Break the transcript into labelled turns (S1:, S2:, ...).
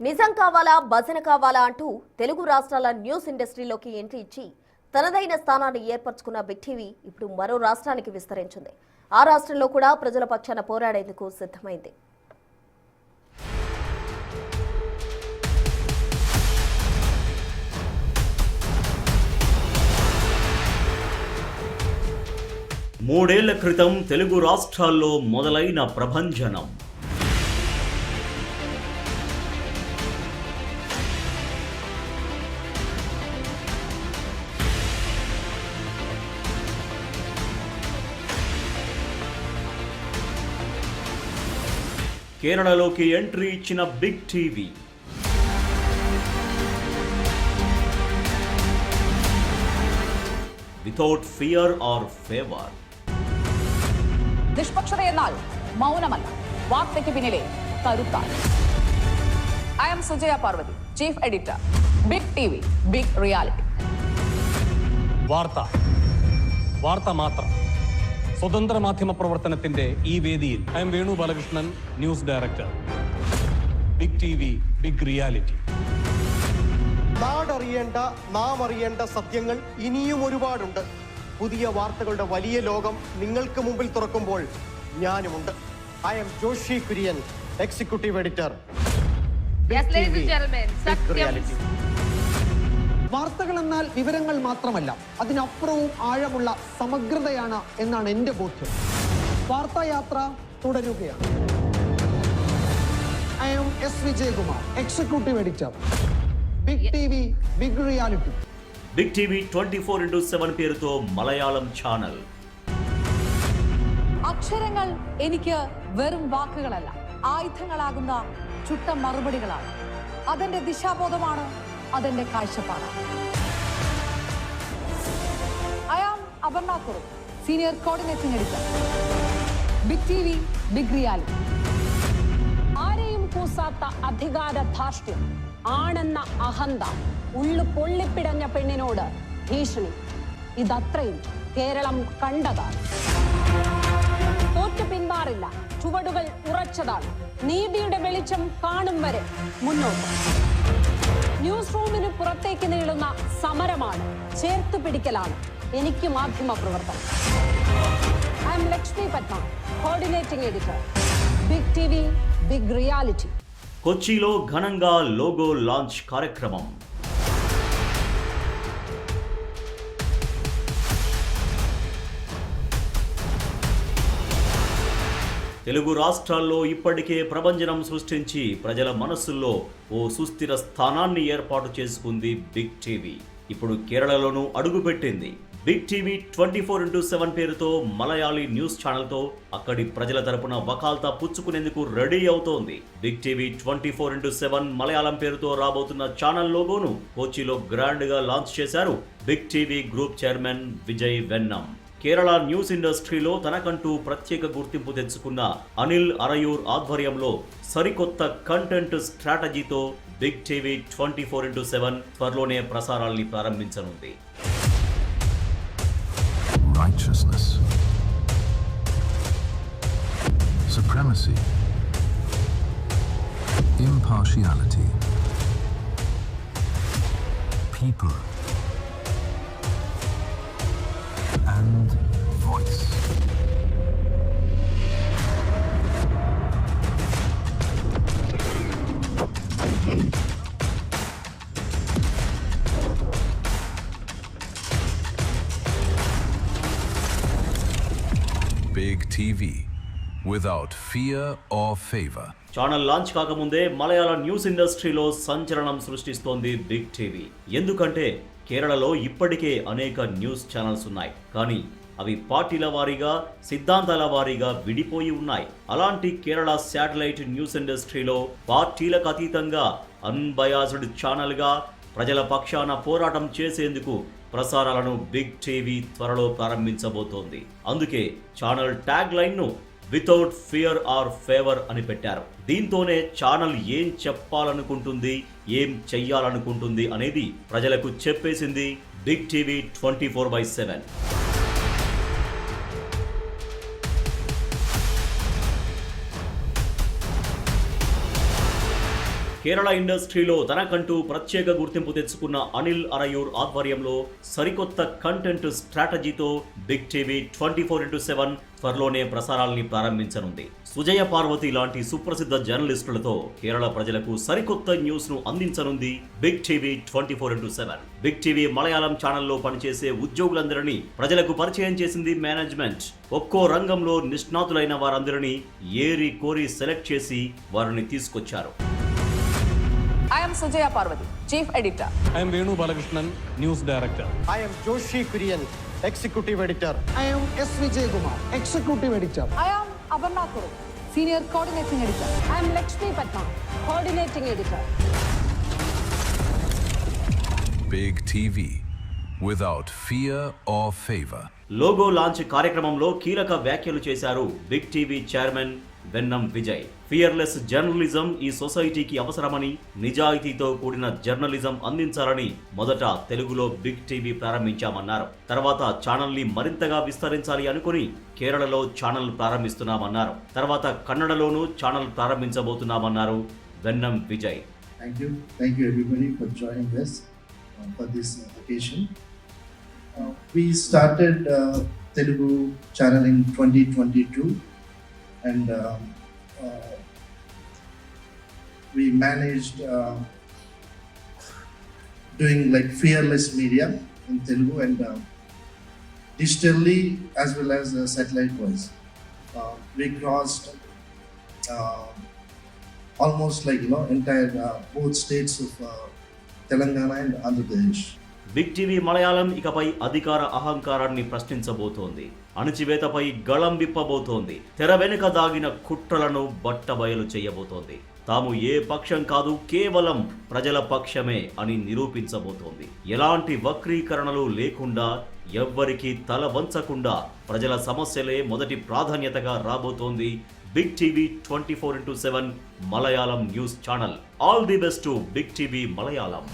S1: నిజం కావాలా భజన కావాలా అంటూ తెలుగు రాష్ట్రాల న్యూస్ ఇండస్ట్రీలోకి ఎంట్రీ ఇచ్చి తనదైన స్థానాన్ని ఏర్పరచుకున్న బిగ్ టీవీ ఇప్పుడు మరో రాష్ట్రానికి విస్తరించింది. ఆ రాష్ట్రంలో కూడా ప్రజల పక్షాన పోరాడేందుకు సిద్ధమైంది.
S2: మూడేళ్ల క్రితం తెలుగు రాష్ట్రాల్లో మొదలైన ప్రభంజనం కేరళలోకి ఎంట్రీ ఇచ్చిన big TV without fear or favour.
S3: നിഷ്പക്ഷത എന്നാൽ മൗനമല്ല, വാർത്തയ്ക്ക് പിന്നിലെ കരുത്താണ്. I am Sujaya Parvathi, chief editor, big TV, big reality.
S4: വാർത്ത മാത്രം. സ്വതന്ത്ര മാധ്യമ പ്രവർത്തനത്തിന്റെ ഈ വേദിയിൽ I am Venu Balakrishnan, news director, big TV, big reality.
S5: നാടറിയേണ്ട നാം അറിയേണ്ട സത്യങ്ങൾ ഇനിയും ഒരുപാടുണ്ട്. പുതിയ വാർത്തകളുടെ വലിയ ലോകം നിങ്ങൾക്ക് മുമ്പിൽ തുറക്കുമ്പോൾ ഞാനുമുണ്ട്. I am Joshi Kurian, executive editor.
S6: വാർത്തകൾ എന്നാൽ വിവരങ്ങൾ മാത്രമല്ല, അതിനപ്പുറവും ആഴമുള്ള സമഗ്രതയാണ് എന്നാണ് എൻ്റെ ബോധ്യം. വാർത്തായാത്ര തുടരുകയാണ്. I am S Vijayakumar, executive editor, big TV, big reality.
S2: Big TV 24/7 പേരുతో മലയാളം ചാനൽ.
S3: അക്ഷരങ്ങൾ എനിക്ക് വെറും വാക്കുകളല്ല, ആയുധങ്ങളാകുന്ന ചുട്ട മറുപടികളാണ്. അതെന്റെ ദിശാബോധമാണ്, അതെന്റെ കാഴ്ചപ്പാടാണ്. I am Aparna Kurup, senior coordinating editor, big TV, big reality. ആരെയും കൂസാത്ത അധികാര ധാർഷ്ട്യം, ആണെന്ന അഹന്ത, ഉള്ളു പൊള്ളിപ്പിടഞ്ഞ പെണ്ണിനോട് ഭീഷണി, ഇതത്രയും കേരളം കണ്ടതാണ്. തോറ്റു പിന്മാറില്ല, ചുവടുകൾ ഉറച്ചതാണ്. നീതിയുടെ വെളിച്ചം കാണും വരെ മുന്നോട്ട്. ന്യൂസ് റൂമിന് പുറത്തേക്ക് നീളുന്ന സമരമാണ്, ചേർത്ത് പിടിക്കലാണ് എനിക്ക് മാധ്യമ പ്രവർത്തനം. I am Lakshmi Padma, coordinating editor, big TV, big reality.
S2: కొచ్చిలో ఘనంగా లోగో లాంచ్ కార్యక్రమం. తెలుగు రాష్ట్రాల్లో ఇప్పటికే ప్రభంజనం సృష్టించి ప్రజల మనస్సుల్లో ఓ సుస్థిర స్థానాన్ని ఏర్పాటు చేసుకుంది బిగ్ టీవీ. ఇప్పుడు కేరళలోనూ అడుగుపెట్టింది. బిగ్ టీవీ 24/7 పేరుతో మలయాళీ న్యూస్ ఛానల్తో అక్కడి ప్రజల తరపున వకాల్తా పుచ్చుకునేందుకు రెడీ అవుతోంది. బిగ్ టీవీ 24/7 మలయాళం పేరుతో రాబోతున్న ఛానల్ లోగోను కొచ్చిలో గ్రాండ్ గా లాంచ్ చేశారు big TV group chairman Vijay Vennam. Kerala news ఇండస్ట్రీలో తనకంటూ ప్రత్యేక గుర్తింపు తెచ్చుకున్న అనిల్ అరయూర్ ఆధ్వర్యంలో సరికొత్త కంటెంట్ స్ట్రాటజీతో బిగ్ టీవీ 24/7 త్వరలోనే ప్రసారాల్ని ప్రారంభించనుంది.
S7: Righteousness, supremacy, impartiality, people, and voice. Big TV, without fear or favor.
S2: Channel launch కాకముందే మలయాళ న్యూస్ ఇండస్ట్రీలో సంచలనం సృష్టిస్తోంది బిగ్ టీవీ. ఎందుకంటే కేరళలో ఇప్పటికే అనేక న్యూస్ ఛానల్స్ ఉన్నాయి, కానీ అవి పార్టీల వారీగా, సిద్ధాంతాల వారీగా విడిపోయి ఉన్నాయి. అలాంటి కేరళ శాటిలైట్ న్యూస్ ఇండస్ట్రీలో పార్టీలకు అతీతంగా అన్బయాస్డ్ ఛానల్గా ప్రజల పక్షాన పోరాటం చేసేందుకు ప్రసారాలను బిగ్ టీవీ త్వరలో ప్రారంభించబోతోంది. అందుకే ఛానల్ ట్యాగ్ లైన్ను వితౌట్ ఫియర్ ఆర్ ఫేవర్ అని పెట్టారు. దీంతోనే ఛానల్ ఏం చెప్పాలనుకుంటుంది, ఏం చెయ్యాలనుకుంటుంది అనేది ప్రజలకు చెప్పేసింది బిగ్ టీవీ 24/7. కేరళ ఇండస్ట్రీలో తనకంటూ ప్రత్యేక గుర్తింపు తెచ్చుకున్న అనిల్ అరయూర్ ఆధ్వర్యంలో సరికొత్త కంటెంట్ స్ట్రాటజీతో బిగ్ టీవీ 24/7 త్వరలోనే ప్రసారాల్ని ప్రారంభించనుంది. సుజయ పార్వతి లాంటి సుప్రసిద్ధ జర్నలిస్టులతో కేరళ ప్రజలకు సరికొత్త న్యూస్ ను అందించనుంది big TV 24/7. Big TV Malayalam ఛానల్లో పనిచేసే ఉద్యోగులందరినీ ప్రజలకు పరిచయం చేసింది మేనేజ్మెంట్. ఒక్కో రంగంలో నిష్ణాతులైన వారందరినీ ఏరి కోరి సెలెక్ట్ చేసి వారిని తీసుకొచ్చారు.
S8: I am Sujaya Parvati, Chief Editor.
S4: I am Venu Balakrishnan, News Director.
S5: I am Joshi Kurian, Executive Editor.
S6: I am S. Vijaykumar, Executive Editor.
S8: I am Aparna Kuru, Senior Coordinating Editor.
S3: I am Lakshmi Patna, Coordinating Editor.
S7: Big TV, without fear or favor.
S2: Logo launch కార్యక్రమంలో కీలక వ్యాఖ్యలు చేశారు big TV chairman వెన్నం Vijay. Fearless journalism ఈ సొసైటీకి అవసరమని, నిజాయితీతో కూడిన journalism అందించాలని మొదట తెలుగులో బిగ్ టీవీ ప్రారంభించామన్నారు. తర్వాత ఛానల్ ని మరింతగా విస్తరించాలి అనుకుని కేరళలో ఛానల్ ప్రారంభిస్తున్నామన్నారు. తర్వాత కన్నడలోనూ ఛానల్ ప్రారంభించబోతున్నామన్నారు Vennam Vijay.
S9: Thank you everybody for joining us for this occasion. We started Telugu channel in 2022 and we managed doing like fearless media in Telugu and digitally as well as satellite wise. We crossed almost like entire both states of Telangana and Andhra Pradesh.
S2: Big TV Malayalam ఇకపై అధికార అహంకారాన్ని ప్రశ్నించబోతోంది. అణచివేతపై గళం విప్పబోతోంది. తెర వెనుక దాగిన కుట్రలను బట్టబయలు చేయబోతోంది. తాము ఏ పక్షం కాదు, కేవలం ప్రజల పక్షమే అని నిరూపించబోతోంది. ఎలాంటి వక్రీకరణలు లేకుండా, ఎవ్వరికీ తల వంచకుండా ప్రజల సమస్యలే మొదటి ప్రాధాన్యతగా రాబోతోంది big TV 24/7 Malayalam news channel. All the best to big TV Malayalam.